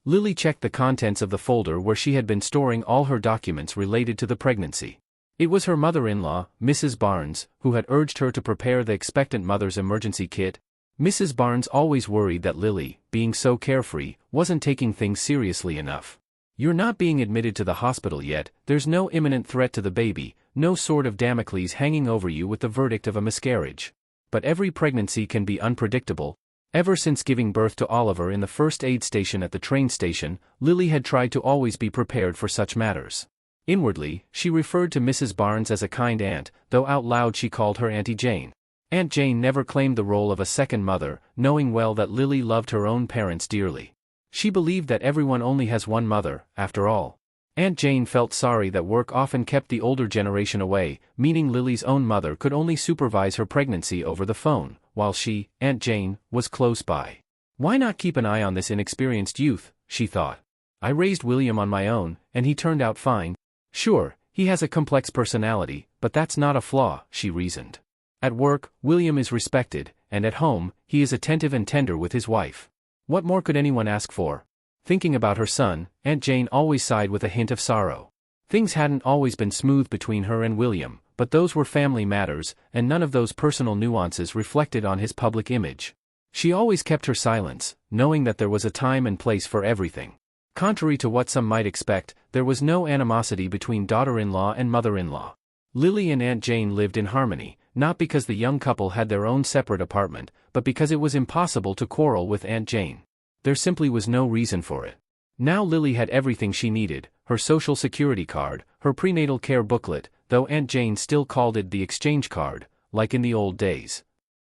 Lily checked the contents of the folder where she had been storing all her documents related to the pregnancy. It was her mother-in-law, Mrs. Barnes, who had urged her to prepare the expectant mother's emergency kit. Mrs. Barnes always worried that Lily, being so carefree, wasn't taking things seriously enough. "You're not being admitted to the hospital yet, there's no imminent threat to the baby, no sword of Damocles hanging over you with the verdict of a miscarriage. But every pregnancy can be unpredictable." Ever since giving birth to Oliver in the first aid station at the train station, Lily had tried to always be prepared for such matters. Inwardly, she referred to Mrs. Barnes as a kind aunt, though out loud she called her Auntie Jane. Aunt Jane never claimed the role of a second mother, knowing well that Lily loved her own parents dearly. She believed that everyone only has one mother, after all. Aunt Jane felt sorry that work often kept the older generation away, meaning Lily's own mother could only supervise her pregnancy over the phone, while she, Aunt Jane, was close by. "Why not keep an eye on this inexperienced youth?" she thought. "I raised William on my own, and he turned out fine. Sure, he has a complex personality, but that's not a flaw," she reasoned. "At work, William is respected, and at home, he is attentive and tender with his wife. What more could anyone ask for?" Thinking about her son, Aunt Jane always sighed with a hint of sorrow. Things hadn't always been smooth between her and William, but those were family matters, and none of those personal nuances reflected on his public image. She always kept her silence, knowing that there was a time and place for everything. Contrary to what some might expect, there was no animosity between daughter-in-law and mother-in-law. Lily and Aunt Jane lived in harmony, not because the young couple had their own separate apartment, but because it was impossible to quarrel with Aunt Jane. There simply was no reason for it. Now Lily had everything she needed, her social security card, her prenatal care booklet, though Aunt Jane still called it the exchange card, like in the old days.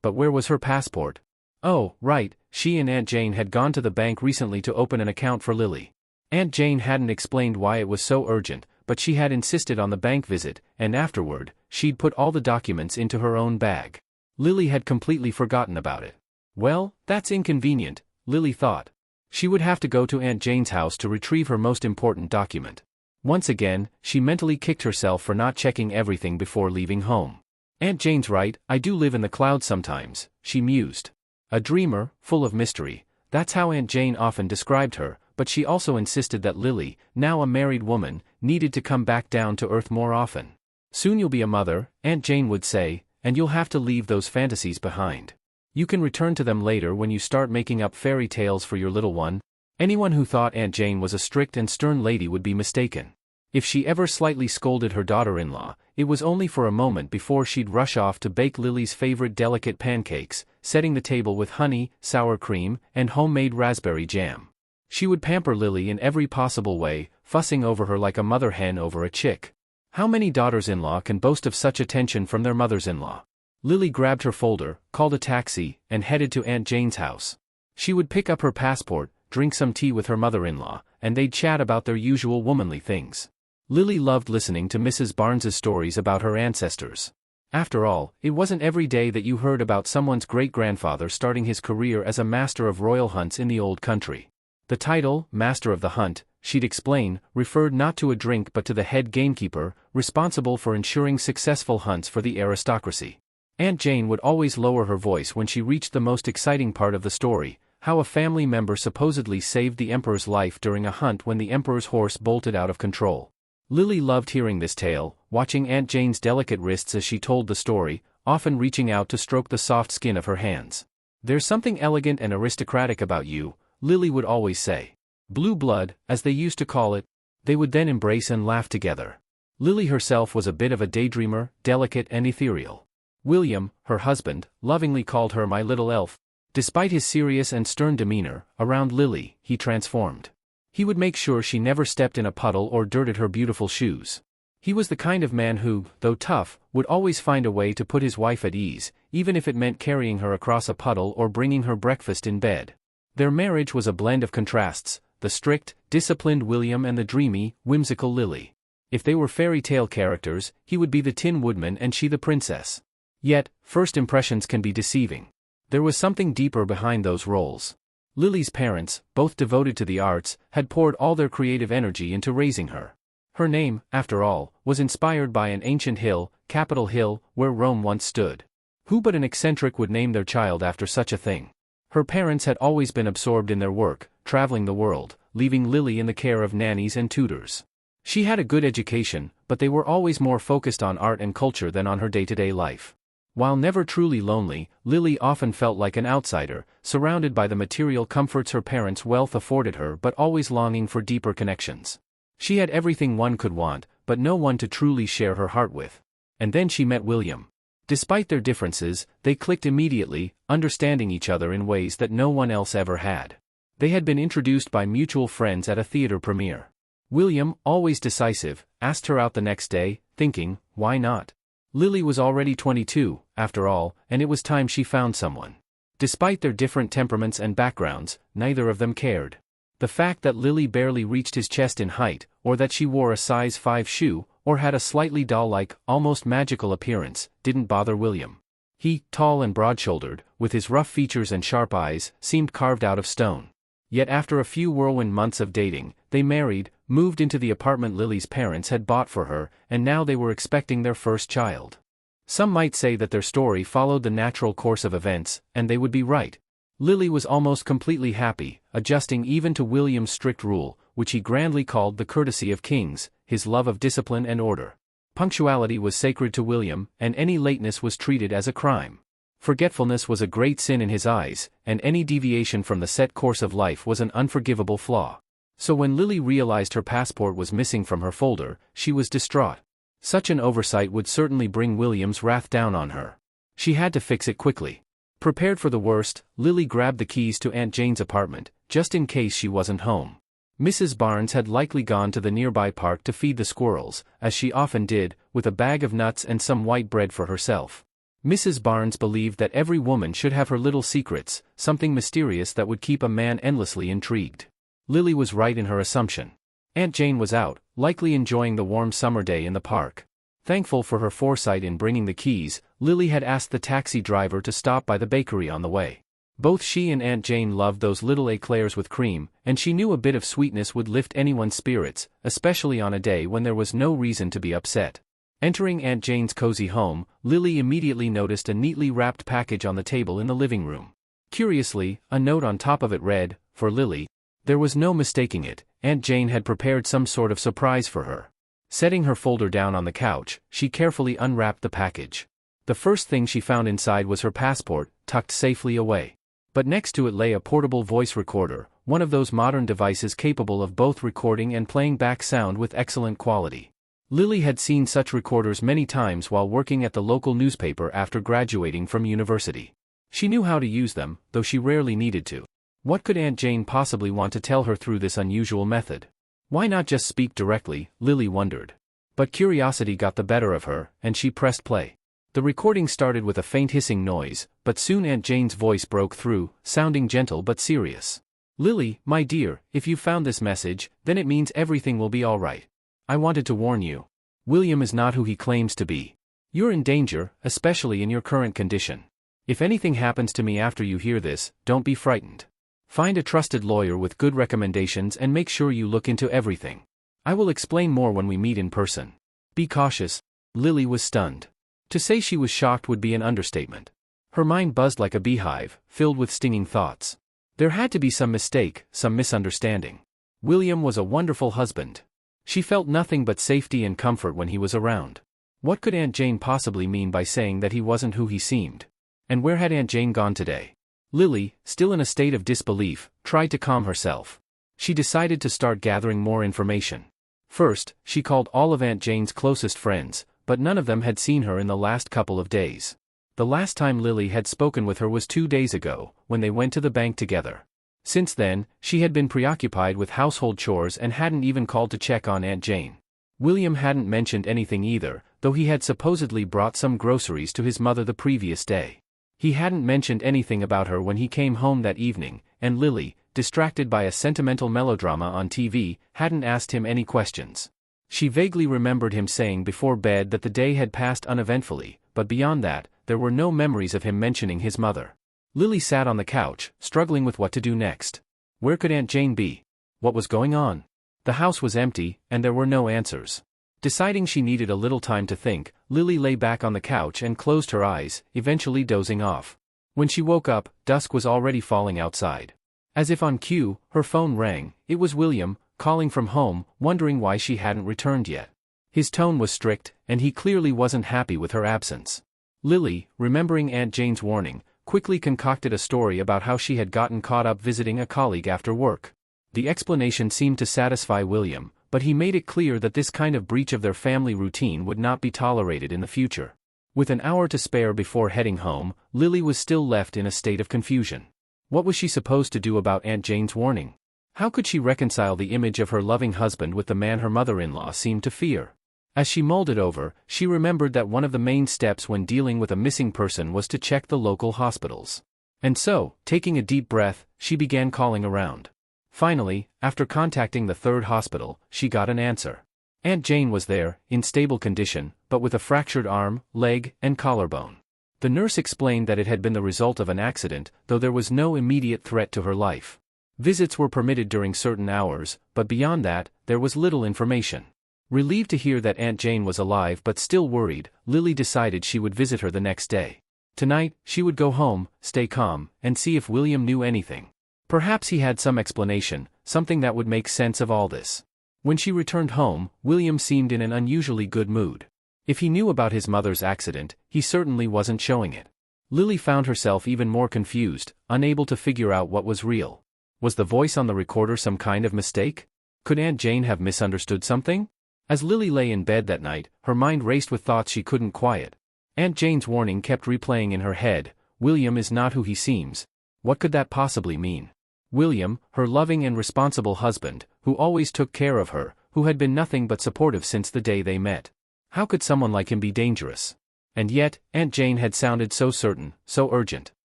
But where was her passport? Oh, right, she and Aunt Jane had gone to the bank recently to open an account for Lily. Aunt Jane hadn't explained why it was so urgent, but she had insisted on the bank visit, and afterward, she'd put all the documents into her own bag. Lily had completely forgotten about it. Well, that's inconvenient, Lily thought. She would have to go to Aunt Jane's house to retrieve her most important document. Once again, she mentally kicked herself for not checking everything before leaving home. "Aunt Jane's right, I do live in the clouds sometimes," she mused. A dreamer, full of mystery, that's how Aunt Jane often described her, but she also insisted that Lily, now a married woman, needed to come back down to earth more often. "Soon you'll be a mother," Aunt Jane would say, "and you'll have to leave those fantasies behind. You can return to them later when you start making up fairy tales for your little one." Anyone who thought Aunt Jane was a strict and stern lady would be mistaken. If she ever slightly scolded her daughter-in-law, it was only for a moment before she'd rush off to bake Lily's favorite delicate pancakes, setting the table with honey, sour cream, and homemade raspberry jam. She would pamper Lily in every possible way, fussing over her like a mother hen over a chick. How many daughters-in-law can boast of such attention from their mothers-in-law? Lily grabbed her folder, called a taxi, and headed to Aunt Jane's house. She would pick up her passport, drink some tea with her mother-in-law, and they'd chat about their usual womanly things. Lily loved listening to Mrs. Barnes's stories about her ancestors. After all, it wasn't every day that you heard about someone's great-grandfather starting his career as a master of royal hunts in the old country. The title, Master of the Hunt, she'd explain, referred not to a drink but to the head gamekeeper, responsible for ensuring successful hunts for the aristocracy. Aunt Jane would always lower her voice when she reached the most exciting part of the story, how a family member supposedly saved the emperor's life during a hunt when the emperor's horse bolted out of control. Lily loved hearing this tale, watching Aunt Jane's delicate wrists as she told the story, often reaching out to stroke the soft skin of her hands. "There's something elegant and aristocratic about you," Lily would always say. "Blue blood, as they used to call it." They would then embrace and laugh together. Lily herself was a bit of a daydreamer, delicate and ethereal. William, her husband, lovingly called her "my little elf." Despite his serious and stern demeanor, around Lily, he transformed. He would make sure she never stepped in a puddle or dirted her beautiful shoes. He was the kind of man who, though tough, would always find a way to put his wife at ease, even if it meant carrying her across a puddle or bringing her breakfast in bed. Their marriage was a blend of contrasts, the strict, disciplined William and the dreamy, whimsical Lily. If they were fairy tale characters, he would be the Tin Woodman and she the princess. Yet, first impressions can be deceiving. There was something deeper behind those roles. Lily's parents, both devoted to the arts, had poured all their creative energy into raising her. Her name, after all, was inspired by an ancient hill, Capitol Hill, where Rome once stood. Who but an eccentric would name their child after such a thing? Her parents had always been absorbed in their work, traveling the world, leaving Lily in the care of nannies and tutors. She had a good education, but they were always more focused on art and culture than on her day-to-day life. While never truly lonely, Lily often felt like an outsider, surrounded by the material comforts her parents' wealth afforded her but always longing for deeper connections. She had everything one could want, but no one to truly share her heart with. And then she met William. Despite their differences, they clicked immediately, understanding each other in ways that no one else ever had. They had been introduced by mutual friends at a theater premiere. William, always decisive, asked her out the next day, thinking, why not? Lily was already 22, after all, and it was time she found someone. Despite their different temperaments and backgrounds, neither of them cared. The fact that Lily barely reached his chest in height, or that she wore a size 5 shoe, or had a slightly doll-like, almost magical appearance, didn't bother William. He, tall and broad-shouldered, with his rough features and sharp eyes, seemed carved out of stone. Yet after a few whirlwind months of dating, they married, moved into the apartment Lily's parents had bought for her, and now they were expecting their first child. Some might say that their story followed the natural course of events, and they would be right. Lily was almost completely happy, adjusting even to William's strict rule, which he grandly called the courtesy of kings, his love of discipline and order. Punctuality was sacred to William, and any lateness was treated as a crime. Forgetfulness was a great sin in his eyes, and any deviation from the set course of life was an unforgivable flaw. So when Lily realized her passport was missing from her folder, she was distraught. Such an oversight would certainly bring William's wrath down on her. She had to fix it quickly. Prepared for the worst, Lily grabbed the keys to Aunt Jane's apartment, just in case she wasn't home. Mrs. Barnes had likely gone to the nearby park to feed the squirrels, as she often did, with a bag of nuts and some white bread for herself. Mrs. Barnes believed that every woman should have her little secrets, something mysterious that would keep a man endlessly intrigued. Lily was right in her assumption. Aunt Jane was out, likely enjoying the warm summer day in the park. Thankful for her foresight in bringing the keys, Lily had asked the taxi driver to stop by the bakery on the way. Both she and Aunt Jane loved those little eclairs with cream, and she knew a bit of sweetness would lift anyone's spirits, especially on a day when there was no reason to be upset. Entering Aunt Jane's cozy home, Lily immediately noticed a neatly wrapped package on the table in the living room. Curiously, a note on top of it read, "For Lily." There was no mistaking it, Aunt Jane had prepared some sort of surprise for her. Setting her folder down on the couch, she carefully unwrapped the package. The first thing she found inside was her passport, tucked safely away. But next to it lay a portable voice recorder, one of those modern devices capable of both recording and playing back sound with excellent quality. Lily had seen such recorders many times while working at the local newspaper after graduating from university. She knew how to use them, though she rarely needed to. What could Aunt Jane possibly want to tell her through this unusual method? Why not just speak directly, Lily wondered. But curiosity got the better of her, and she pressed play. The recording started with a faint hissing noise, but soon Aunt Jane's voice broke through, sounding gentle but serious. "Lily, my dear, if you found this message, then it means everything will be all right. I wanted to warn you. William is not who he claims to be. You're in danger, especially in your current condition. If anything happens to me after you hear this, don't be frightened. Find a trusted lawyer with good recommendations and make sure you look into everything. I will explain more when we meet in person. Be cautious." Lily was stunned. To say she was shocked would be an understatement. Her mind buzzed like a beehive, filled with stinging thoughts. There had to be some mistake, some misunderstanding. William was a wonderful husband. She felt nothing but safety and comfort when he was around. What could Aunt Jane possibly mean by saying that he wasn't who he seemed? And where had Aunt Jane gone today? Lily, still in a state of disbelief, tried to calm herself. She decided to start gathering more information. First, she called all of Aunt Jane's closest friends, but none of them had seen her in the last couple of days. The last time Lily had spoken with her was 2 days ago, when they went to the bank together. Since then, she had been preoccupied with household chores and hadn't even called to check on Aunt Jane. William hadn't mentioned anything either, though he had supposedly brought some groceries to his mother the previous day. He hadn't mentioned anything about her when he came home that evening, and Lily, distracted by a sentimental melodrama on TV, hadn't asked him any questions. She vaguely remembered him saying before bed that the day had passed uneventfully, but beyond that, there were no memories of him mentioning his mother. Lily sat on the couch, struggling with what to do next. Where could Aunt Jane be? What was going on? The house was empty, and there were no answers. Deciding she needed a little time to think, Lily lay back on the couch and closed her eyes, eventually dozing off. When she woke up, dusk was already falling outside. As if on cue, her phone rang. It was William, calling from home, wondering why she hadn't returned yet. His tone was strict, and he clearly wasn't happy with her absence. Lily, remembering Aunt Jane's warning, quickly concocted a story about how she had gotten caught up visiting a colleague after work. The explanation seemed to satisfy William, but he made it clear that this kind of breach of their family routine would not be tolerated in the future. With an hour to spare before heading home, Lily was still left in a state of confusion. What was she supposed to do about Aunt Jane's warning? How could she reconcile the image of her loving husband with the man her mother-in-law seemed to fear? As she mulled it over, she remembered that one of the main steps when dealing with a missing person was to check the local hospitals. And so, taking a deep breath, she began calling around. Finally, after contacting the third hospital, she got an answer. Aunt Jane was there, in stable condition, but with a fractured arm, leg, and collarbone. The nurse explained that it had been the result of an accident, though there was no immediate threat to her life. Visits were permitted during certain hours, but beyond that, there was little information. Relieved to hear that Aunt Jane was alive but still worried, Lily decided she would visit her the next day. Tonight, she would go home, stay calm, and see if William knew anything. Perhaps he had some explanation, something that would make sense of all this. When she returned home, William seemed in an unusually good mood. If he knew about his mother's accident, he certainly wasn't showing it. Lily found herself even more confused, unable to figure out what was real. Was the voice on the recorder some kind of mistake? Could Aunt Jane have misunderstood something? As Lily lay in bed that night, her mind raced with thoughts she couldn't quiet. Aunt Jane's warning kept replaying in her head. William is not who he seems. What could that possibly mean? William, her loving and responsible husband, who always took care of her, who had been nothing but supportive since the day they met. How could someone like him be dangerous? And yet, Aunt Jane had sounded so certain, so urgent.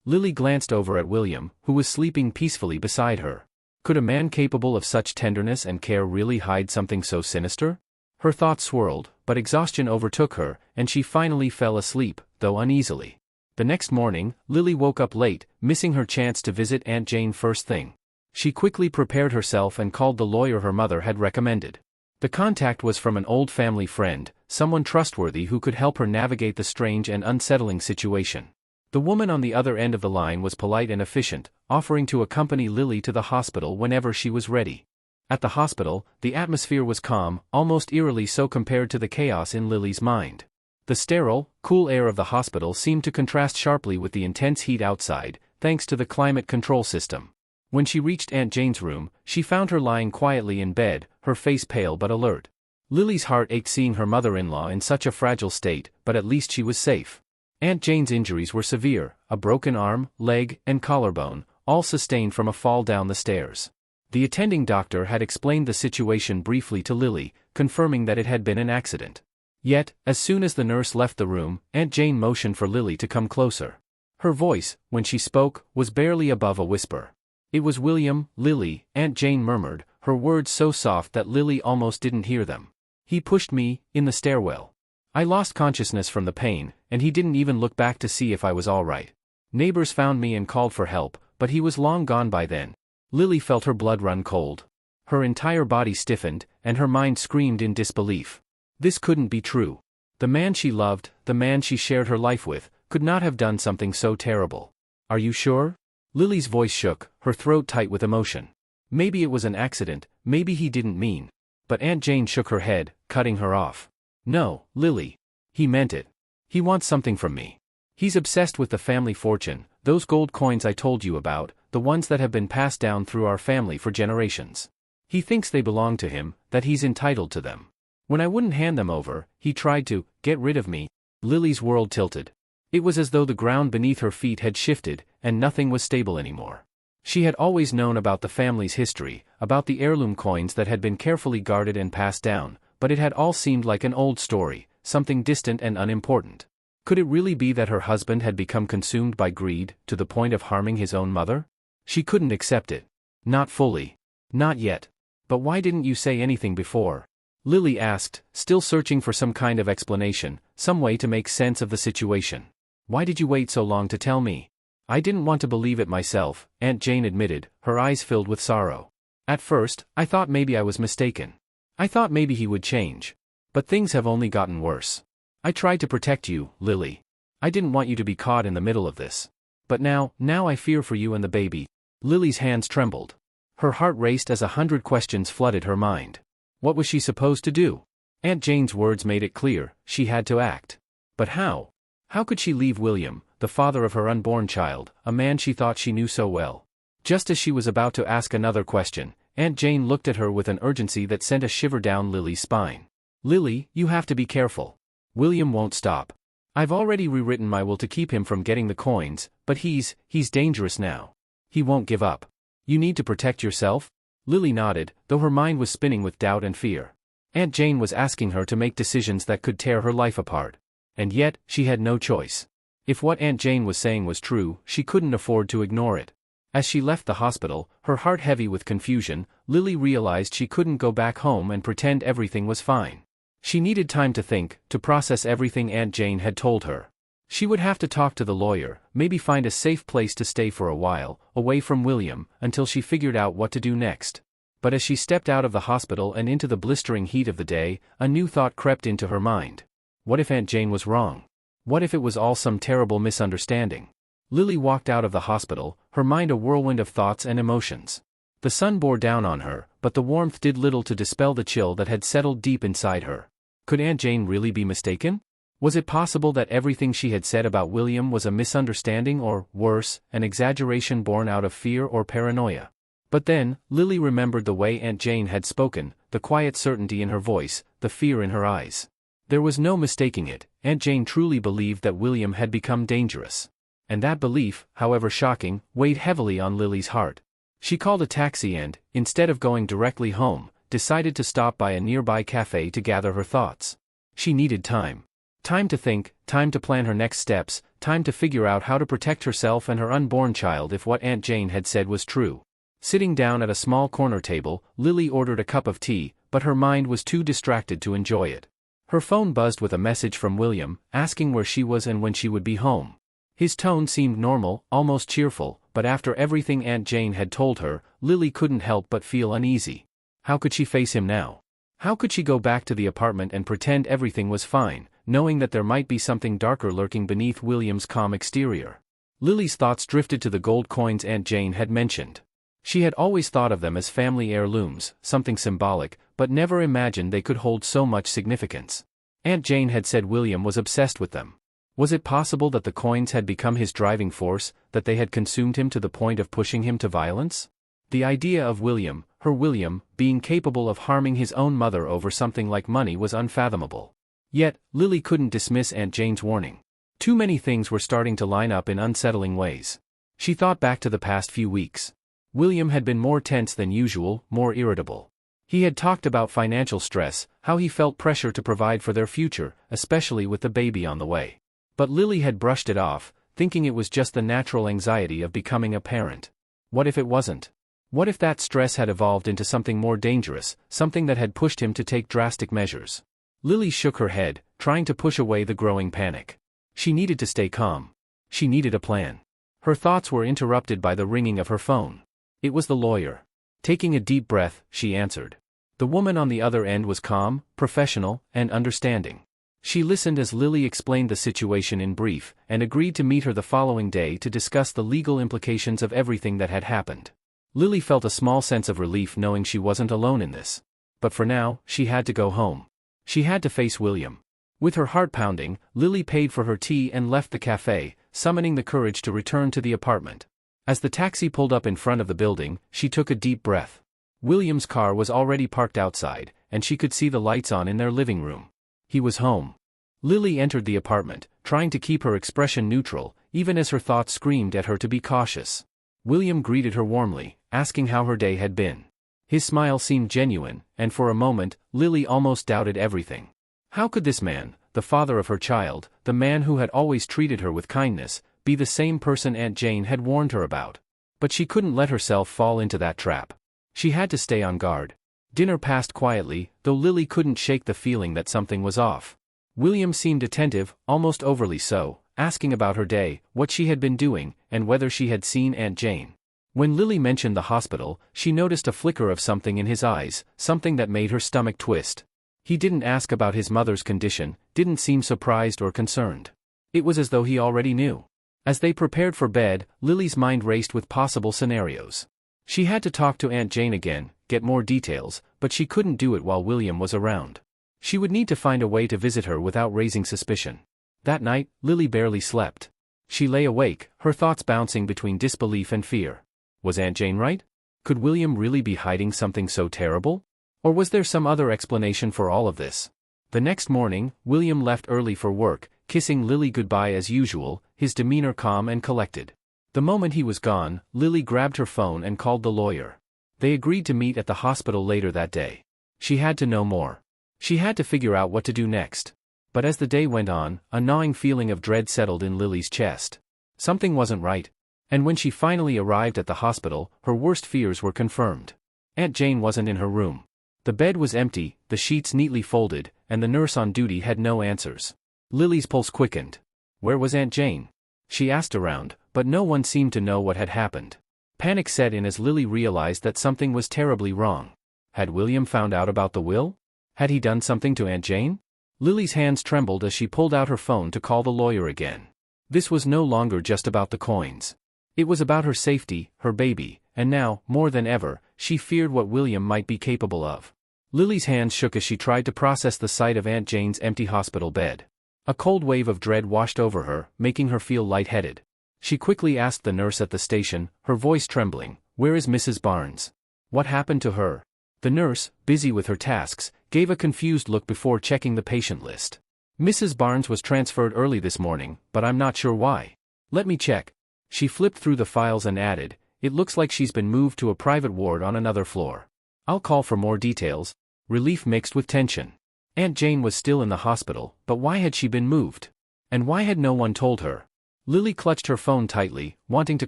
Lily glanced over at William, who was sleeping peacefully beside her. Could a man capable of such tenderness and care really hide something so sinister? Her thoughts swirled, but exhaustion overtook her, and she finally fell asleep, though uneasily. The next morning, Lily woke up late, missing her chance to visit Aunt Jane first thing. She quickly prepared herself and called the lawyer her mother had recommended. The contact was from an old family friend, someone trustworthy who could help her navigate the strange and unsettling situation. The woman on the other end of the line was polite and efficient, offering to accompany Lily to the hospital whenever she was ready. At the hospital, the atmosphere was calm, almost eerily so compared to the chaos in Lily's mind. The sterile, cool air of the hospital seemed to contrast sharply with the intense heat outside, thanks to the climate control system. When she reached Aunt Jane's room, she found her lying quietly in bed, her face pale but alert. Lily's heart ached seeing her mother-in-law in such a fragile state, but at least she was safe. Aunt Jane's injuries were severe, a broken arm, leg, and collarbone, all sustained from a fall down the stairs. The attending doctor had explained the situation briefly to Lily, confirming that it had been an accident. Yet, as soon as the nurse left the room, Aunt Jane motioned for Lily to come closer. Her voice, when she spoke, was barely above a whisper. "It was William, Lily," Aunt Jane murmured, her words so soft that Lily almost didn't hear them. "He pushed me, in the stairwell. I lost consciousness from the pain, and he didn't even look back to see if I was all right. Neighbors found me and called for help, but he was long gone by then." Lily felt her blood run cold. Her entire body stiffened, and her mind screamed in disbelief. This couldn't be true. The man she loved, the man she shared her life with, could not have done something so terrible. "Are you sure?" Lily's voice shook, her throat tight with emotion. Maybe it was an accident, maybe he didn't mean. But Aunt Jane shook her head, cutting her off. "No, Lily. He meant it. He wants something from me. He's obsessed with the family fortune, those gold coins I told you about, the ones that have been passed down through our family for generations. He thinks they belong to him, that he's entitled to them. When I wouldn't hand them over, he tried to get rid of me." Lily's world tilted. It was as though the ground beneath her feet had shifted, and nothing was stable anymore. She had always known about the family's history, about the heirloom coins that had been carefully guarded and passed down, but it had all seemed like an old story, something distant and unimportant. Could it really be that her husband had become consumed by greed, to the point of harming his own mother? She couldn't accept it. Not fully. Not yet. "But why didn't you say anything before?" Lily asked, still searching for some kind of explanation, some way to make sense of the situation. "Why did you wait so long to tell me?" "I didn't want to believe it myself," Aunt Jane admitted, her eyes filled with sorrow. "At first, I thought maybe I was mistaken. I thought maybe he would change. But things have only gotten worse. I tried to protect you, Lily. I didn't want you to be caught in the middle of this. But now I fear for you and the baby." Lily's hands trembled. Her heart raced as 100 questions flooded her mind. What was she supposed to do? Aunt Jane's words made it clear, she had to act. But how? How could she leave William, the father of her unborn child, a man she thought she knew so well? Just as she was about to ask another question, Aunt Jane looked at her with an urgency that sent a shiver down Lily's spine. Lily, you have to be careful. William won't stop. I've already rewritten my will to keep him from getting the coins, but he's dangerous now. He won't give up. You need to protect yourself? Lily nodded, though her mind was spinning with doubt and fear. Aunt Jane was asking her to make decisions that could tear her life apart. And yet, she had no choice. If what Aunt Jane was saying was true, she couldn't afford to ignore it. As she left the hospital, her heart heavy with confusion, Lily realized she couldn't go back home and pretend everything was fine. She needed time to think, to process everything Aunt Jane had told her. She would have to talk to the lawyer, maybe find a safe place to stay for a while, away from William, until she figured out what to do next. But as she stepped out of the hospital and into the blistering heat of the day, a new thought crept into her mind. What if Aunt Jane was wrong? What if it was all some terrible misunderstanding? Lily walked out of the hospital, her mind a whirlwind of thoughts and emotions. The sun bore down on her, but the warmth did little to dispel the chill that had settled deep inside her. Could Aunt Jane really be mistaken? Was it possible that everything she had said about William was a misunderstanding or, worse, an exaggeration born out of fear or paranoia? But then, Lily remembered the way Aunt Jane had spoken, the quiet certainty in her voice, the fear in her eyes. There was no mistaking it, Aunt Jane truly believed that William had become dangerous. And that belief, however shocking, weighed heavily on Lily's heart. She called a taxi and, instead of going directly home, decided to stop by a nearby cafe to gather her thoughts. She needed time. Time to think, time to plan her next steps, time to figure out how to protect herself and her unborn child if what Aunt Jane had said was true. Sitting down at a small corner table, Lily ordered a cup of tea, but her mind was too distracted to enjoy it. Her phone buzzed with a message from William, asking where she was and when she would be home. His tone seemed normal, almost cheerful, but after everything Aunt Jane had told her, Lily couldn't help but feel uneasy. How could she face him now? How could she go back to the apartment and pretend everything was fine, knowing that there might be something darker lurking beneath William's calm exterior? Lily's thoughts drifted to the gold coins Aunt Jane had mentioned. She had always thought of them as family heirlooms, something symbolic, but never imagined they could hold so much significance. Aunt Jane had said William was obsessed with them. Was it possible that the coins had become his driving force, that they had consumed him to the point of pushing him to violence? The idea of William, her William, being capable of harming his own mother over something like money was unfathomable. Yet, Lily couldn't dismiss Aunt Jane's warning. Too many things were starting to line up in unsettling ways. She thought back to the past few weeks. William had been more tense than usual, more irritable. He had talked about financial stress, how he felt pressure to provide for their future, especially with the baby on the way. But Lily had brushed it off, thinking it was just the natural anxiety of becoming a parent. What if it wasn't? What if that stress had evolved into something more dangerous, something that had pushed him to take drastic measures? Lily shook her head, trying to push away the growing panic. She needed to stay calm. She needed a plan. Her thoughts were interrupted by the ringing of her phone. It was the lawyer. Taking a deep breath, she answered. The woman on the other end was calm, professional, and understanding. She listened as Lily explained the situation in brief, and agreed to meet her the following day to discuss the legal implications of everything that had happened. Lily felt a small sense of relief knowing she wasn't alone in this. But for now, she had to go home. She had to face William. With her heart pounding, Lily paid for her tea and left the cafe, summoning the courage to return to the apartment. As the taxi pulled up in front of the building, she took a deep breath. William's car was already parked outside, and she could see the lights on in their living room. He was home. Lily entered the apartment, trying to keep her expression neutral, even as her thoughts screamed at her to be cautious. William greeted her warmly, asking how her day had been. His smile seemed genuine, and for a moment, Lily almost doubted everything. How could this man, the father of her child, the man who had always treated her with kindness, be the same person Aunt Jane had warned her about? But she couldn't let herself fall into that trap. She had to stay on guard. Dinner passed quietly, though Lily couldn't shake the feeling that something was off. William seemed attentive, almost overly so, asking about her day, what she had been doing, and whether she had seen Aunt Jane. When Lily mentioned the hospital, she noticed a flicker of something in his eyes, something that made her stomach twist. He didn't ask about his mother's condition, didn't seem surprised or concerned. It was as though he already knew. As they prepared for bed, Lily's mind raced with possible scenarios. She had to talk to Aunt Jane again, get more details, but she couldn't do it while William was around. She would need to find a way to visit her without raising suspicion. That night, Lily barely slept. She lay awake, her thoughts bouncing between disbelief and fear. Was Aunt Jane right? Could William really be hiding something so terrible? Or was there some other explanation for all of this? The next morning, William left early for work, kissing Lily goodbye as usual, his demeanor calm and collected. The moment he was gone, Lily grabbed her phone and called the lawyer. They agreed to meet at the hospital later that day. She had to know more. She had to figure out what to do next. But as the day went on, a gnawing feeling of dread settled in Lily's chest. Something wasn't right. And when she finally arrived at the hospital, her worst fears were confirmed. Aunt Jane wasn't in her room. The bed was empty, the sheets neatly folded, and the nurse on duty had no answers. Lily's pulse quickened. Where was Aunt Jane? She asked around, but no one seemed to know what had happened. Panic set in as Lily realized that something was terribly wrong. Had William found out about the will? Had he done something to Aunt Jane? Lily's hands trembled as she pulled out her phone to call the lawyer again. This was no longer just about the coins. It was about her safety, her baby, and now, more than ever, she feared what William might be capable of. Lily's hands shook as she tried to process the sight of Aunt Jane's empty hospital bed. A cold wave of dread washed over her, making her feel lightheaded. She quickly asked the nurse at the station, her voice trembling, "Where is Mrs. Barnes? What happened to her?" The nurse, busy with her tasks, gave a confused look before checking the patient list. "Mrs. Barnes was transferred early this morning, but I'm not sure why. Let me check." She flipped through the files and added, "It looks like she's been moved to a private ward on another floor. I'll call for more details." Relief mixed with tension. Aunt Jane was still in the hospital, but why had she been moved? And why had no one told her? Lily clutched her phone tightly, wanting to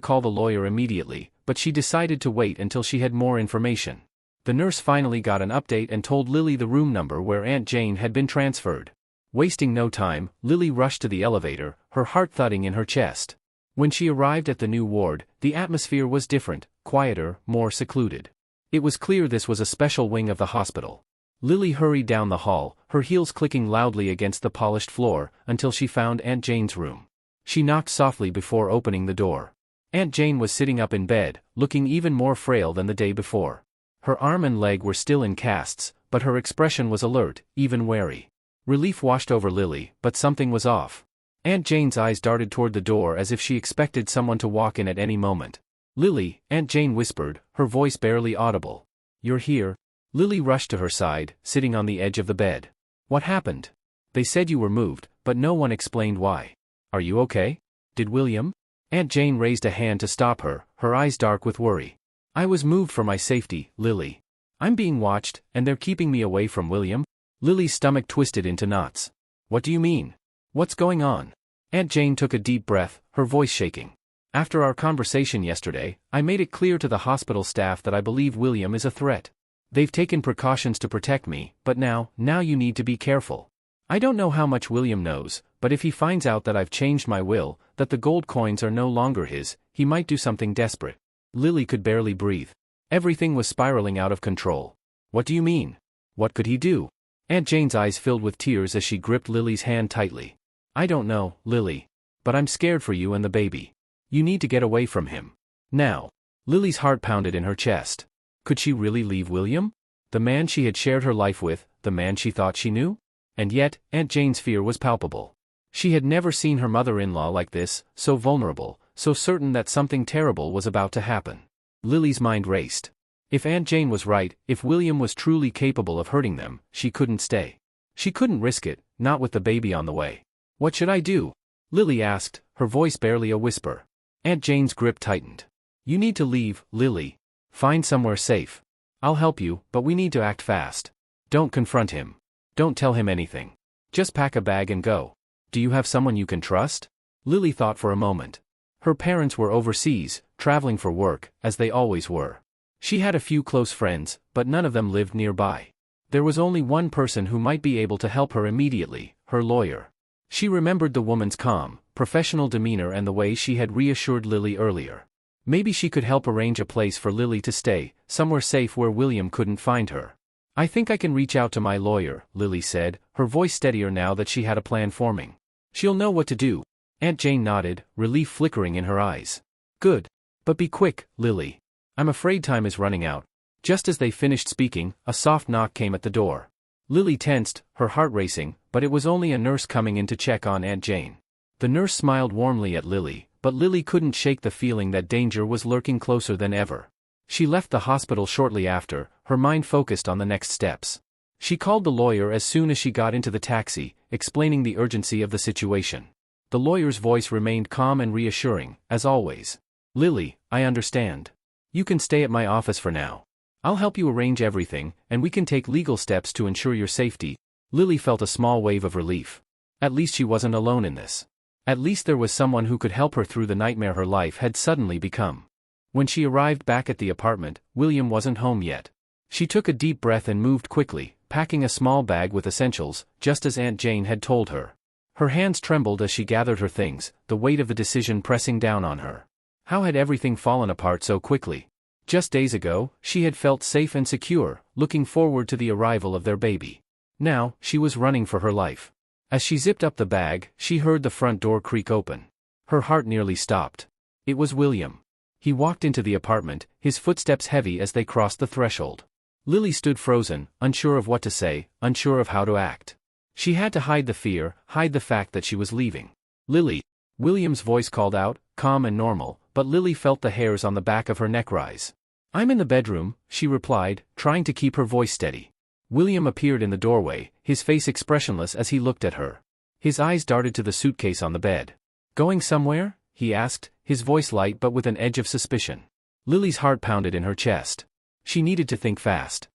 call the lawyer immediately, but she decided to wait until she had more information. The nurse finally got an update and told Lily the room number where Aunt Jane had been transferred. Wasting no time, Lily rushed to the elevator, her heart thudding in her chest. When she arrived at the new ward, the atmosphere was different, quieter, more secluded. It was clear this was a special wing of the hospital. Lily hurried down the hall, her heels clicking loudly against the polished floor, until she found Aunt Jane's room. She knocked softly before opening the door. Aunt Jane was sitting up in bed, looking even more frail than the day before. Her arm and leg were still in casts, but her expression was alert, even wary. Relief washed over Lily, but something was off. Aunt Jane's eyes darted toward the door as if she expected someone to walk in at any moment. "Lily," Aunt Jane whispered, her voice barely audible. "You're here." Lily rushed to her side, sitting on the edge of the bed. "What happened? They said you were moved, but no one explained why. Are you okay? Did William?" Aunt Jane raised a hand to stop her, her eyes dark with worry. "I was moved for my safety, Lily. I'm being watched, and they're keeping me away from William." Lily's stomach twisted into knots. "What do you mean? What's going on?" Aunt Jane took a deep breath, her voice shaking. "After our conversation yesterday, I made it clear to the hospital staff that I believe William is a threat. They've taken precautions to protect me, but now you need to be careful. I don't know how much William knows, but if he finds out that I've changed my will, that the gold coins are no longer his, he might do something desperate." Lily could barely breathe. Everything was spiraling out of control. "What do you mean? What could he do?" Aunt Jane's eyes filled with tears as she gripped Lily's hand tightly. "I don't know, Lily. But I'm scared for you and the baby. You need to get away from him. Now." Lily's heart pounded in her chest. Could she really leave William? The man she had shared her life with, the man she thought she knew? And yet, Aunt Jane's fear was palpable. She had never seen her mother-in-law like this, so vulnerable, so certain that something terrible was about to happen. Lily's mind raced. If Aunt Jane was right, if William was truly capable of hurting them, she couldn't stay. She couldn't risk it, not with the baby on the way. "What should I do?" Lily asked, her voice barely a whisper. Aunt Jane's grip tightened. "You need to leave, Lily. Find somewhere safe. I'll help you, but we need to act fast. Don't confront him. Don't tell him anything. Just pack a bag and go." "Do you have someone you can trust?" Lily thought for a moment. Her parents were overseas, traveling for work, as they always were. She had a few close friends, but none of them lived nearby. There was only one person who might be able to help her immediately, her lawyer. She remembered the woman's calm, professional demeanor and the way she had reassured Lily earlier. Maybe she could help arrange a place for Lily to stay, somewhere safe where William couldn't find her. "I think I can reach out to my lawyer," Lily said, her voice steadier now that she had a plan forming. "She'll know what to do." Aunt Jane nodded, relief flickering in her eyes. Good. But be quick, Lily. I'm afraid time is running out. Just as they finished speaking, a soft knock came at the door. Lily tensed, her heart racing, but it was only a nurse coming in to check on Aunt Jane. The nurse smiled warmly at Lily, but Lily couldn't shake the feeling that danger was lurking closer than ever. She left the hospital shortly after, her mind focused on the next steps. She called the lawyer as soon as she got into the taxi, explaining the urgency of the situation. The lawyer's voice remained calm and reassuring, as always. Lily, I understand. You can stay at my office for now. I'll help you arrange everything, and we can take legal steps to ensure your safety. Lily felt a small wave of relief. At least she wasn't alone in this. At least there was someone who could help her through the nightmare her life had suddenly become. When she arrived back at the apartment, William wasn't home yet. She took a deep breath and moved quickly, packing a small bag with essentials, just as Aunt Jane had told her. Her hands trembled as she gathered her things, the weight of the decision pressing down on her. How had everything fallen apart so quickly? Just days ago, she had felt safe and secure, looking forward to the arrival of their baby. Now, she was running for her life. As she zipped up the bag, she heard the front door creak open. Her heart nearly stopped. It was William. He walked into the apartment, his footsteps heavy as they crossed the threshold. Lily stood frozen, unsure of what to say, unsure of how to act. She had to hide the fear, hide the fact that she was leaving. Lily. William's voice called out, calm and normal, but Lily felt the hairs on the back of her neck rise. I'm in the bedroom, she replied, trying to keep her voice steady. William appeared in the doorway, his face expressionless as he looked at her. His eyes darted to the suitcase on the bed. Going somewhere? He asked, his voice light but with an edge of suspicion. Lily's heart pounded in her chest. She needed to think fast.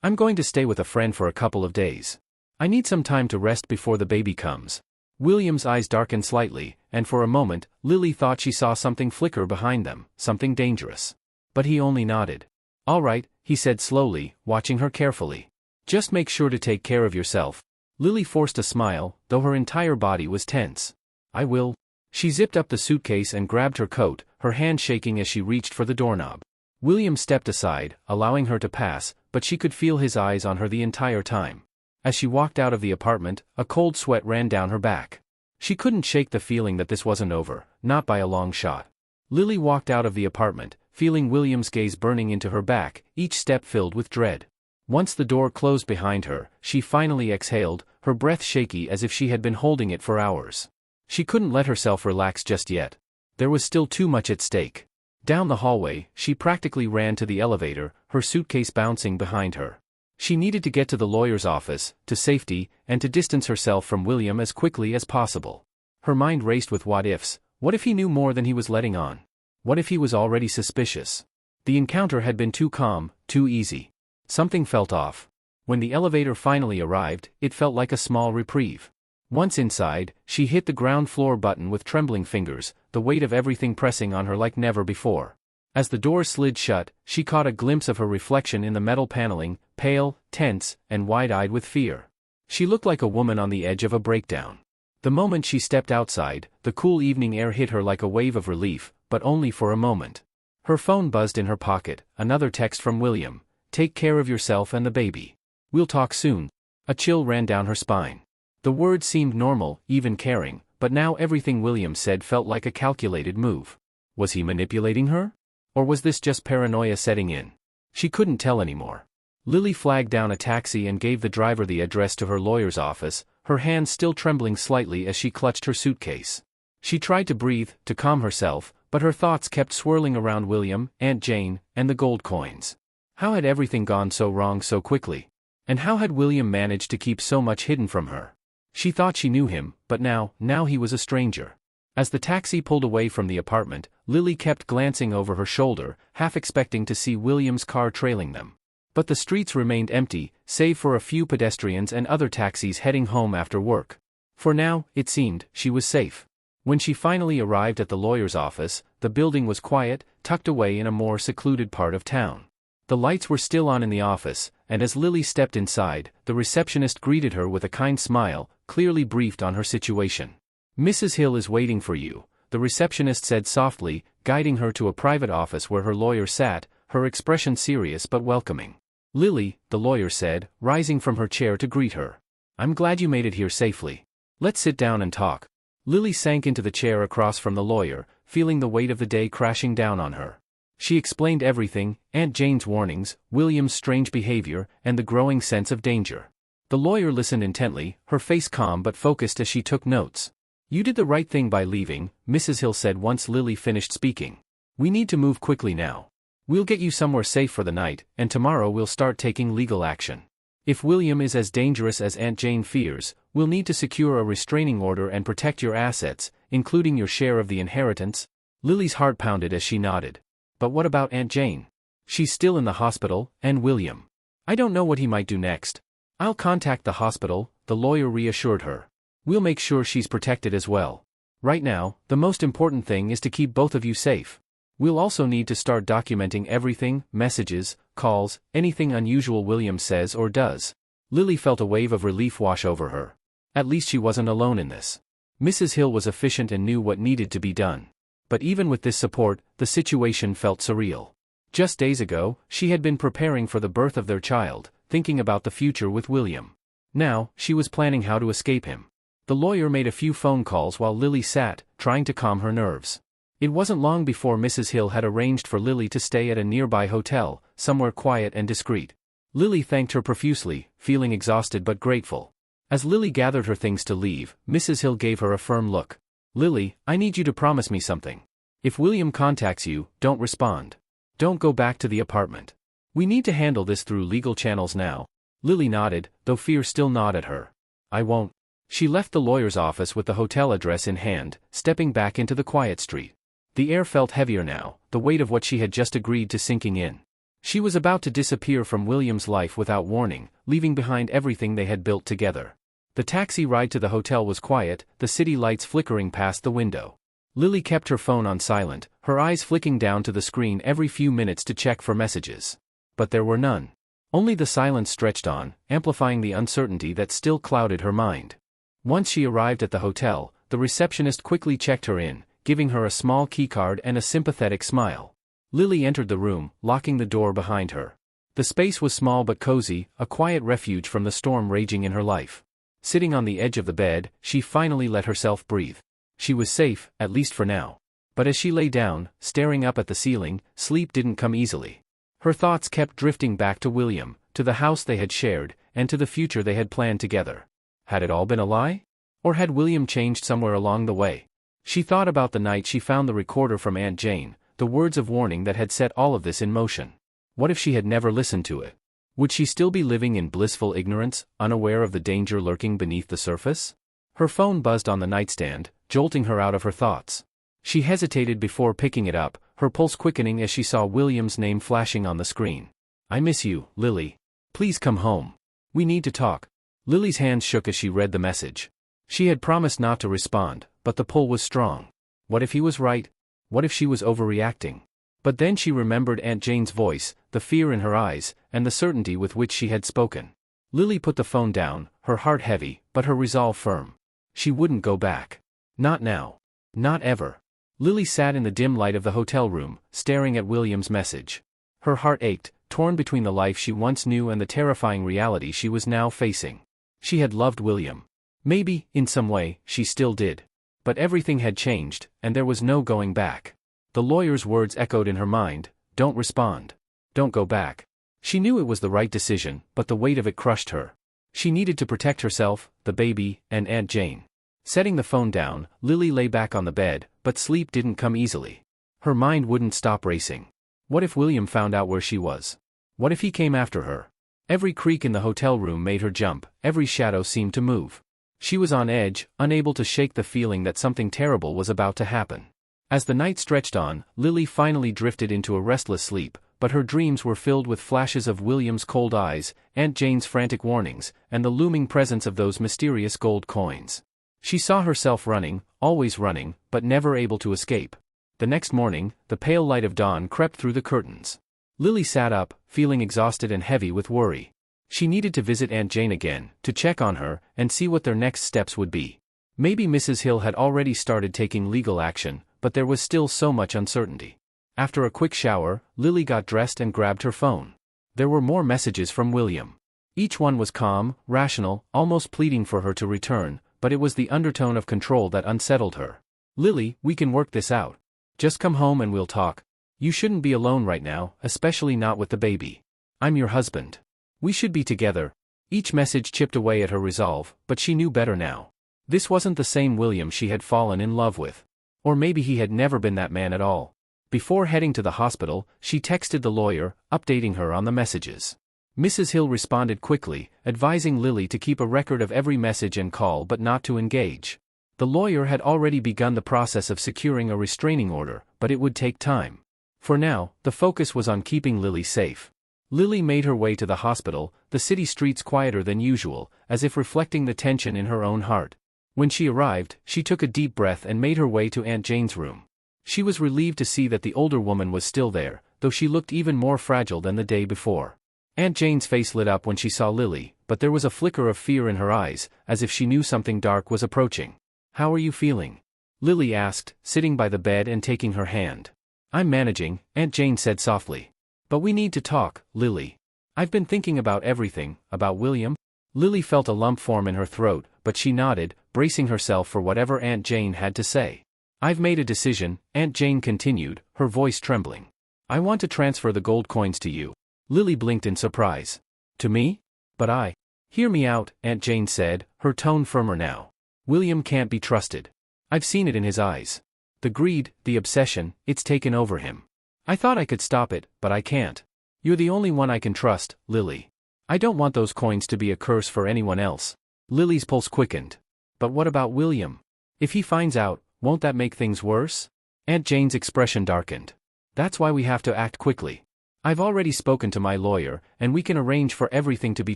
I'm going to stay with a friend for a couple of days. I need some time to rest before the baby comes. William's eyes darkened slightly, and for a moment, Lily thought she saw something flicker behind them, something dangerous. But he only nodded. All right, he said slowly, watching her carefully. Just make sure to take care of yourself. Lily forced a smile, though her entire body was tense. I will. She zipped up the suitcase and grabbed her coat, her hand shaking as she reached for the doorknob. William stepped aside, allowing her to pass, but she could feel his eyes on her the entire time. As she walked out of the apartment, a cold sweat ran down her back. She couldn't shake the feeling that this wasn't over, not by a long shot. Lily walked out of the apartment, feeling William's gaze burning into her back, each step filled with dread. Once the door closed behind her, she finally exhaled, her breath shaky as if she had been holding it for hours. She couldn't let herself relax just yet. There was still too much at stake. Down the hallway, she practically ran to the elevator, her suitcase bouncing behind her. She needed to get to the lawyer's office, to safety, and to distance herself from William as quickly as possible. Her mind raced with what-ifs. What if he knew more than he was letting on? What if he was already suspicious? The encounter had been too calm, too easy. Something felt off. When the elevator finally arrived, it felt like a small reprieve. Once inside, she hit the ground floor button with trembling fingers, the weight of everything pressing on her like never before. As the door slid shut, she caught a glimpse of her reflection in the metal paneling, pale, tense, and wide-eyed with fear. She looked like a woman on the edge of a breakdown. The moment she stepped outside, the cool evening air hit her like a wave of relief, but only for a moment. Her phone buzzed in her pocket, another text from William. Take care of yourself and the baby. We'll talk soon. A chill ran down her spine. The words seemed normal, even caring, but now everything William said felt like a calculated move. Was he manipulating her? Or was this just paranoia setting in? She couldn't tell anymore. Lily flagged down a taxi and gave the driver the address to her lawyer's office, her hands still trembling slightly as she clutched her suitcase. She tried to breathe, to calm herself, but her thoughts kept swirling around William, Aunt Jane, and the gold coins. How had everything gone so wrong so quickly? And how had William managed to keep so much hidden from her? She thought she knew him, but now he was a stranger. As the taxi pulled away from the apartment, Lily kept glancing over her shoulder, half expecting to see William's car trailing them. But the streets remained empty, save for a few pedestrians and other taxis heading home after work. For now, it seemed, she was safe. When she finally arrived at the lawyer's office, the building was quiet, tucked away in a more secluded part of town. The lights were still on in the office, and as Lily stepped inside, the receptionist greeted her with a kind smile, clearly briefed on her situation. Mrs. Hill is waiting for you, the receptionist said softly, guiding her to a private office where her lawyer sat, her expression serious but welcoming. Lily, the lawyer said, rising from her chair to greet her. I'm glad you made it here safely. Let's sit down and talk. Lily sank into the chair across from the lawyer, feeling the weight of the day crashing down on her. She explained everything: Aunt Jane's warnings, William's strange behavior, and the growing sense of danger. The lawyer listened intently, her face calm but focused as she took notes. "You did the right thing by leaving," Mrs. Hill said once Lily finished speaking. "We need to move quickly now. We'll get you somewhere safe for the night, and tomorrow we'll start taking legal action. If William is as dangerous as Aunt Jane fears, we'll need to secure a restraining order and protect your assets, including your share of the inheritance." Lily's heart pounded as she nodded. "But what about Aunt Jane? She's still in the hospital, and William. I don't know what he might do next." "I'll contact the hospital," the lawyer reassured her. "We'll make sure she's protected as well. Right now, the most important thing is to keep both of you safe. We'll also need to start documenting everything: messages, calls, anything unusual William says or does." Lily felt a wave of relief wash over her. At least she wasn't alone in this. Mrs. Hill was efficient and knew what needed to be done. But even with this support, the situation felt surreal. Just days ago, she had been preparing for the birth of their child, thinking about the future with William. Now, she was planning how to escape him. The lawyer made a few phone calls while Lily sat, trying to calm her nerves. It wasn't long before Mrs. Hill had arranged for Lily to stay at a nearby hotel, somewhere quiet and discreet. Lily thanked her profusely, feeling exhausted but grateful. As Lily gathered her things to leave, Mrs. Hill gave her a firm look. "Lily, I need you to promise me something. If William contacts you, don't respond. Don't go back to the apartment. We need to handle this through legal channels now." Lily nodded, though fear still gnawed at her. "I won't." She left the lawyer's office with the hotel address in hand, stepping back into the quiet street. The air felt heavier now, the weight of what she had just agreed to sinking in. She was about to disappear from William's life without warning, leaving behind everything they had built together. The taxi ride to the hotel was quiet, the city lights flickering past the window. Lily kept her phone on silent, her eyes flicking down to the screen every few minutes to check for messages. But there were none. Only the silence stretched on, amplifying the uncertainty that still clouded her mind. Once she arrived at the hotel, the receptionist quickly checked her in, giving her a small keycard and a sympathetic smile. Lily entered the room, locking the door behind her. The space was small but cozy, a quiet refuge from the storm raging in her life. Sitting on the edge of the bed, she finally let herself breathe. She was safe, at least for now. But as she lay down, staring up at the ceiling, sleep didn't come easily. Her thoughts kept drifting back to William, to the house they had shared, and to the future they had planned together. Had it all been a lie? Or had William changed somewhere along the way? She thought about the night she found the recorder from Aunt Jane, the words of warning that had set all of this in motion. What if she had never listened to it? Would she still be living in blissful ignorance, unaware of the danger lurking beneath the surface? Her phone buzzed on the nightstand, jolting her out of her thoughts. She hesitated before picking it up, her pulse quickening as she saw William's name flashing on the screen. "I miss you, Lily. Please come home. We need to talk." Lily's hands shook as she read the message. She had promised not to respond, but the pull was strong. What if he was right? What if she was overreacting? But then she remembered Aunt Jane's voice, the fear in her eyes, and the certainty with which she had spoken. Lily put the phone down, her heart heavy, but her resolve firm. She wouldn't go back. Not now. Not ever. Lily sat in the dim light of the hotel room, staring at William's message. Her heart ached, torn between the life she once knew and the terrifying reality she was now facing. She had loved William. Maybe, in some way, she still did. But everything had changed, and there was no going back. The lawyer's words echoed in her mind: "Don't respond. Don't go back." She knew it was the right decision, but the weight of it crushed her. She needed to protect herself, the baby, and Aunt Jane. Setting the phone down, Lily lay back on the bed, but sleep didn't come easily. Her mind wouldn't stop racing. What if William found out where she was? What if he came after her? Every creak in the hotel room made her jump, every shadow seemed to move. She was on edge, unable to shake the feeling that something terrible was about to happen. As the night stretched on, Lily finally drifted into a restless sleep, but her dreams were filled with flashes of William's cold eyes, Aunt Jane's frantic warnings, and the looming presence of those mysterious gold coins. She saw herself running, always running, but never able to escape. The next morning, the pale light of dawn crept through the curtains. Lily sat up, feeling exhausted and heavy with worry. She needed to visit Aunt Jane again, to check on her, and see what their next steps would be. Maybe Mrs. Hill had already started taking legal action, but there was still so much uncertainty. After a quick shower, Lily got dressed and grabbed her phone. There were more messages from William. Each one was calm, rational, almost pleading for her to return, but it was the undertone of control that unsettled her. "Lily, we can work this out. Just come home and we'll talk. You shouldn't be alone right now, especially not with the baby. I'm your husband. We should be together." Each message chipped away at her resolve, but she knew better now. This wasn't the same William she had fallen in love with. Or maybe he had never been that man at all. Before heading to the hospital, she texted the lawyer, updating her on the messages. Mrs. Hill responded quickly, advising Lily to keep a record of every message and call but not to engage. The lawyer had already begun the process of securing a restraining order, but it would take time. For now, the focus was on keeping Lily safe. Lily made her way to the hospital, the city streets quieter than usual, as if reflecting the tension in her own heart. When she arrived, she took a deep breath and made her way to Aunt Jane's room. She was relieved to see that the older woman was still there, though she looked even more fragile than the day before. Aunt Jane's face lit up when she saw Lily, but there was a flicker of fear in her eyes, as if she knew something dark was approaching. "How are you feeling?" Lily asked, sitting by the bed and taking her hand. "I'm managing," Aunt Jane said softly. "But we need to talk, Lily. I've been thinking about everything, about William." Lily felt a lump form in her throat, but she nodded, bracing herself for whatever Aunt Jane had to say. "I've made a decision," Aunt Jane continued, her voice trembling. "I want to transfer the gold coins to you." Lily blinked in surprise. "To me? But I—" "Hear me out," Aunt Jane said, her tone firmer now. "William can't be trusted. I've seen it in his eyes. The greed, the obsession, it's taken over him. I thought I could stop it, but I can't. You're the only one I can trust, Lily. I don't want those coins to be a curse for anyone else." Lily's pulse quickened. "But what about William? If he finds out, won't that make things worse?" Aunt Jane's expression darkened. "That's why we have to act quickly. I've already spoken to my lawyer, and we can arrange for everything to be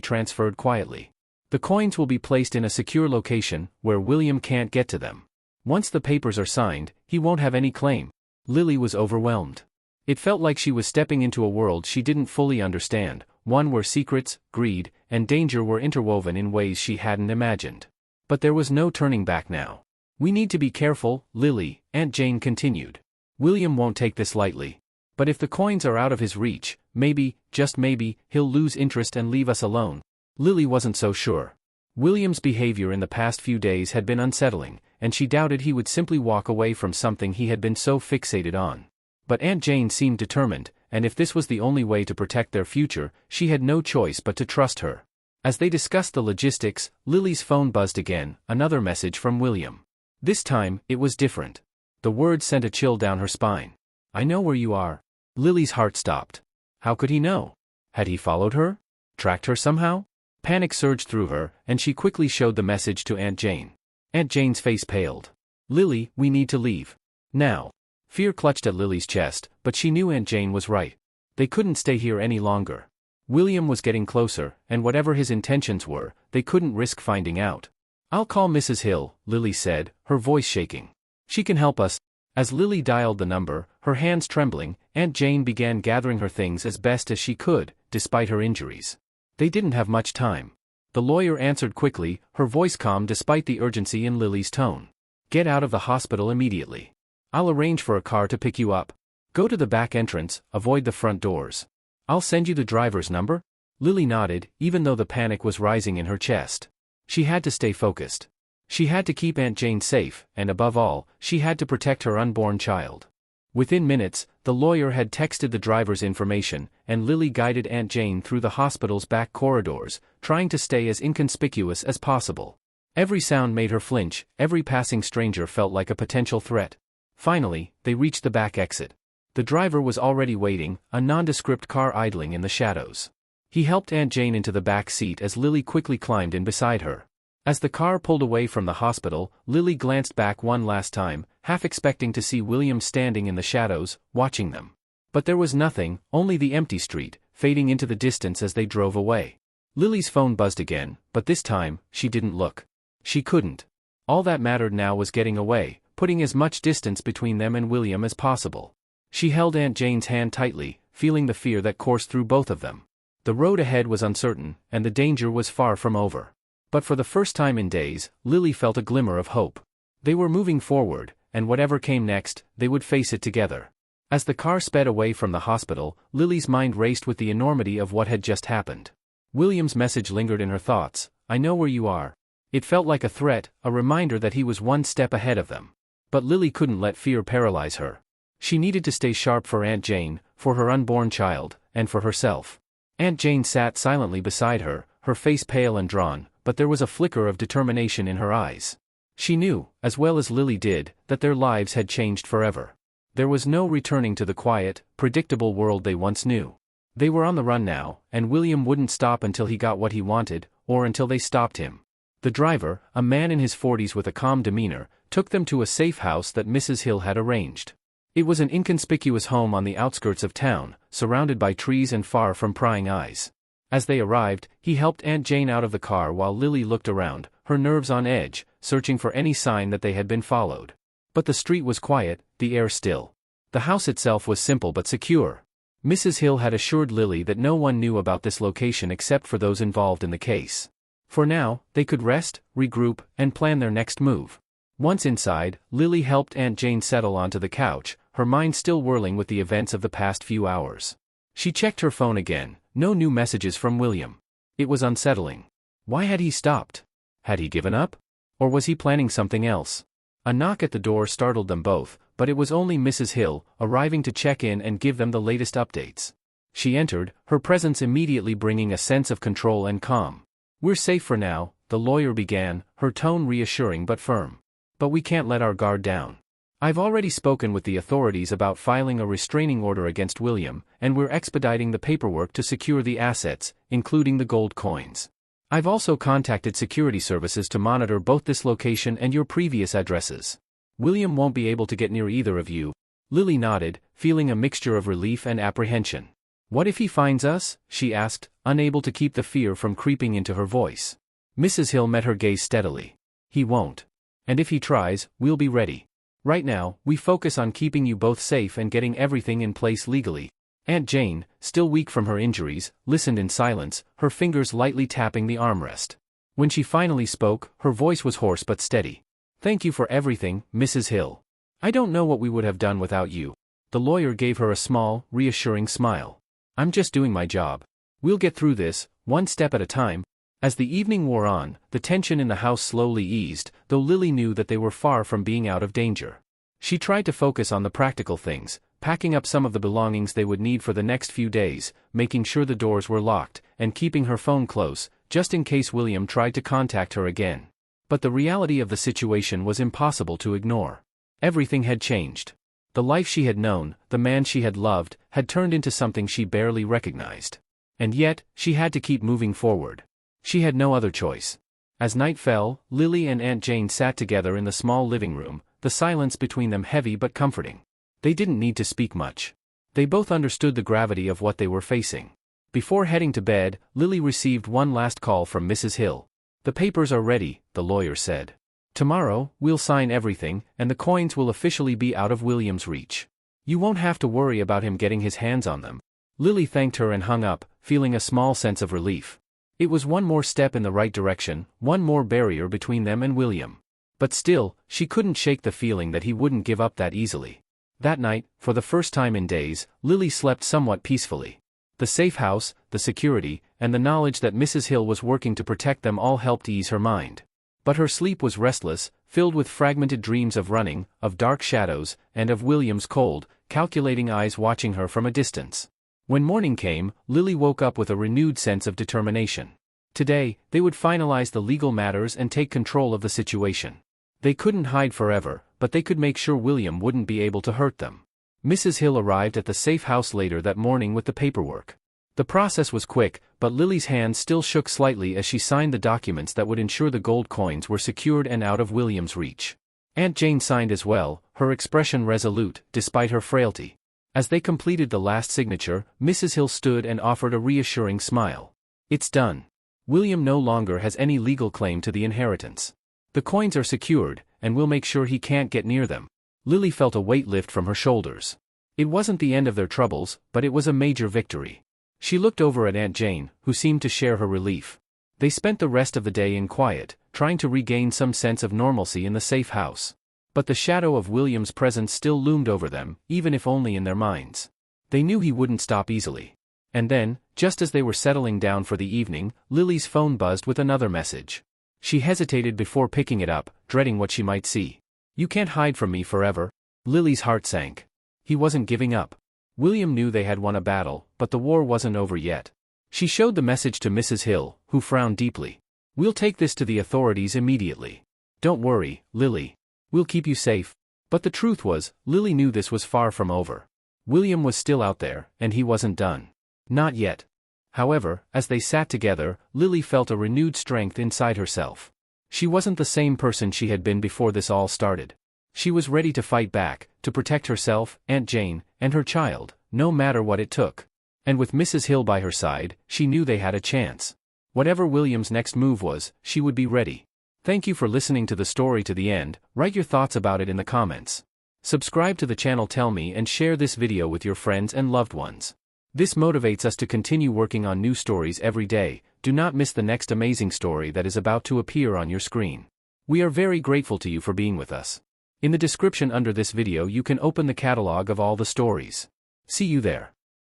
transferred quietly. The coins will be placed in a secure location, where William can't get to them. Once the papers are signed, he won't have any claim." Lily was overwhelmed. It felt like she was stepping into a world she didn't fully understand, one where secrets, greed, and danger were interwoven in ways she hadn't imagined. But there was no turning back now. "We need to be careful, Lily," Aunt Jane continued. "William won't take this lightly. But if the coins are out of his reach, maybe, just maybe, he'll lose interest and leave us alone." Lily wasn't so sure. William's behavior in the past few days had been unsettling, and she doubted he would simply walk away from something he had been so fixated on. But Aunt Jane seemed determined, and if this was the only way to protect their future, she had no choice but to trust her. As they discussed the logistics, Lily's phone buzzed again, another message from William. This time, it was different. The words sent a chill down her spine. "I know where you are." Lily's heart stopped. How could he know? Had he followed her? Tracked her somehow? Panic surged through her, and she quickly showed the message to Aunt Jane. Aunt Jane's face paled. "Lily, we need to leave. Now." Fear clutched at Lily's chest, but she knew Aunt Jane was right. They couldn't stay here any longer. William was getting closer, and whatever his intentions were, they couldn't risk finding out. "I'll call Mrs. Hill," Lily said, her voice shaking. "She can help us." As Lily dialed the number, her hands trembling, Aunt Jane began gathering her things as best as she could, despite her injuries. They didn't have much time. The lawyer answered quickly, her voice calm despite the urgency in Lily's tone. "Get out of the hospital immediately. I'll arrange for a car to pick you up. Go to the back entrance, avoid the front doors. I'll send you the driver's number?" Lily nodded, even though the panic was rising in her chest. She had to stay focused. She had to keep Aunt Jane safe, and above all, she had to protect her unborn child. Within minutes, the lawyer had texted the driver's information, and Lily guided Aunt Jane through the hospital's back corridors, trying to stay as inconspicuous as possible. Every sound made her flinch, every passing stranger felt like a potential threat. Finally, they reached the back exit. The driver was already waiting, a nondescript car idling in the shadows. He helped Aunt Jane into the back seat as Lily quickly climbed in beside her. As the car pulled away from the hospital, Lily glanced back one last time, half expecting to see William standing in the shadows, watching them. But there was nothing, only the empty street, fading into the distance as they drove away. Lily's phone buzzed again, but this time, she didn't look. She couldn't. All that mattered now was getting away, putting as much distance between them and William as possible. She held Aunt Jane's hand tightly, feeling the fear that coursed through both of them. The road ahead was uncertain, and the danger was far from over. But for the first time in days, Lily felt a glimmer of hope. They were moving forward, and whatever came next, they would face it together. As the car sped away from the hospital, Lily's mind raced with the enormity of what had just happened. William's message lingered in her thoughts. "I know where you are. It felt like a threat, a reminder that he was one step ahead of them. But Lily couldn't let fear paralyze her. She needed to stay sharp for Aunt Jane, for her unborn child, and for herself. Aunt Jane sat silently beside her, her face pale and drawn, but there was a flicker of determination in her eyes. She knew, as well as Lily did, that their lives had changed forever. There was no returning to the quiet, predictable world they once knew. They were on the run now, and William wouldn't stop until he got what he wanted, or until they stopped him. The driver, a man in his 40s with a calm demeanor, took them to a safe house that Mrs. Hill had arranged. It was an inconspicuous home on the outskirts of town, surrounded by trees and far from prying eyes. As they arrived, he helped Aunt Jane out of the car while Lily looked around, her nerves on edge, searching for any sign that they had been followed. But the street was quiet, the air still. The house itself was simple but secure. Mrs. Hill had assured Lily that no one knew about this location except for those involved in the case. For now, they could rest, regroup, and plan their next move. Once inside, Lily helped Aunt Jane settle onto the couch, her mind still whirling with the events of the past few hours. She checked her phone again, no new messages from William. It was unsettling. Why had he stopped? Had he given up? Or was he planning something else? A knock at the door startled them both, but it was only Mrs. Hill, arriving to check in and give them the latest updates. She entered, her presence immediately bringing a sense of control and calm. "We're safe for now," the lawyer began, her tone reassuring but firm. "But we can't let our guard down. I've already spoken with the authorities about filing a restraining order against William, and we're expediting the paperwork to secure the assets, including the gold coins. I've also contacted security services to monitor both this location and your previous addresses. William won't be able to get near either of you." Lily nodded, feeling a mixture of relief and apprehension. "What if he finds us?" she asked, unable to keep the fear from creeping into her voice. Mrs. Hill met her gaze steadily. "He won't. And if he tries, we'll be ready. Right now, we focus on keeping you both safe and getting everything in place legally." Aunt Jane, still weak from her injuries, listened in silence, her fingers lightly tapping the armrest. When she finally spoke, her voice was hoarse but steady. "Thank you for everything, Mrs. Hill. I don't know what we would have done without you." The lawyer gave her a small, reassuring smile. "I'm just doing my job. We'll get through this, one step at a time." As the evening wore on, the tension in the house slowly eased, though Lily knew that they were far from being out of danger. She tried to focus on the practical things, packing up some of the belongings they would need for the next few days, making sure the doors were locked, and keeping her phone close, just in case William tried to contact her again. But the reality of the situation was impossible to ignore. Everything had changed. The life she had known, the man she had loved, had turned into something she barely recognized. And yet, she had to keep moving forward. She had no other choice. As night fell, Lily and Aunt Jane sat together in the small living room, the silence between them heavy but comforting. They didn't need to speak much. They both understood the gravity of what they were facing. Before heading to bed, Lily received one last call from Mrs. Hill. "The papers are ready," the lawyer said. "Tomorrow, we'll sign everything, and the coins will officially be out of William's reach. You won't have to worry about him getting his hands on them." Lily thanked her and hung up, feeling a small sense of relief. It was one more step in the right direction, one more barrier between them and William. But still, she couldn't shake the feeling that he wouldn't give up that easily. That night, for the first time in days, Lily slept somewhat peacefully. The safe house, the security, and the knowledge that Mrs. Hill was working to protect them all helped ease her mind. But her sleep was restless, filled with fragmented dreams of running, of dark shadows, and of William's cold, calculating eyes watching her from a distance. When morning came, Lily woke up with a renewed sense of determination. Today, they would finalize the legal matters and take control of the situation. They couldn't hide forever, but they could make sure William wouldn't be able to hurt them. Mrs. Hill arrived at the safe house later that morning with the paperwork. The process was quick, but Lily's hands still shook slightly as she signed the documents that would ensure the gold coins were secured and out of William's reach. Aunt Jane signed as well, her expression resolute, despite her frailty. As they completed the last signature, Mrs. Hill stood and offered a reassuring smile. "It's done. William no longer has any legal claim to the inheritance. The coins are secured, and we'll make sure he can't get near them." Lily felt a weight lift from her shoulders. It wasn't the end of their troubles, but it was a major victory. She looked over at Aunt Jane, who seemed to share her relief. They spent the rest of the day in quiet, trying to regain some sense of normalcy in the safe house. But the shadow of William's presence still loomed over them, even if only in their minds. They knew he wouldn't stop easily. And then, just as they were settling down for the evening, Lily's phone buzzed with another message. She hesitated before picking it up, dreading what she might see. "You can't hide from me forever." Lily's heart sank. He wasn't giving up. William knew they had won a battle, but the war wasn't over yet. She showed the message to Mrs. Hill, who frowned deeply. "We'll take this to the authorities immediately. Don't worry, Lily. We'll keep you safe." But the truth was, Lily knew this was far from over. William was still out there, and he wasn't done. Not yet. However, as they sat together, Lily felt a renewed strength inside herself. She wasn't the same person she had been before this all started. She was ready to fight back, to protect herself, Aunt Jane, and her child, no matter what it took. And with Mrs. Hill by her side, she knew they had a chance. Whatever William's next move was, she would be ready. Thank you for listening to the story to the end. Write your thoughts about it in the comments. Subscribe to the channel Tell Me and share this video with your friends and loved ones. This motivates us to continue working on new stories every day. Do not miss the next amazing story that is about to appear on your screen. We are very grateful to you for being with us. In the description under this video you can open the catalog of all the stories. See you there.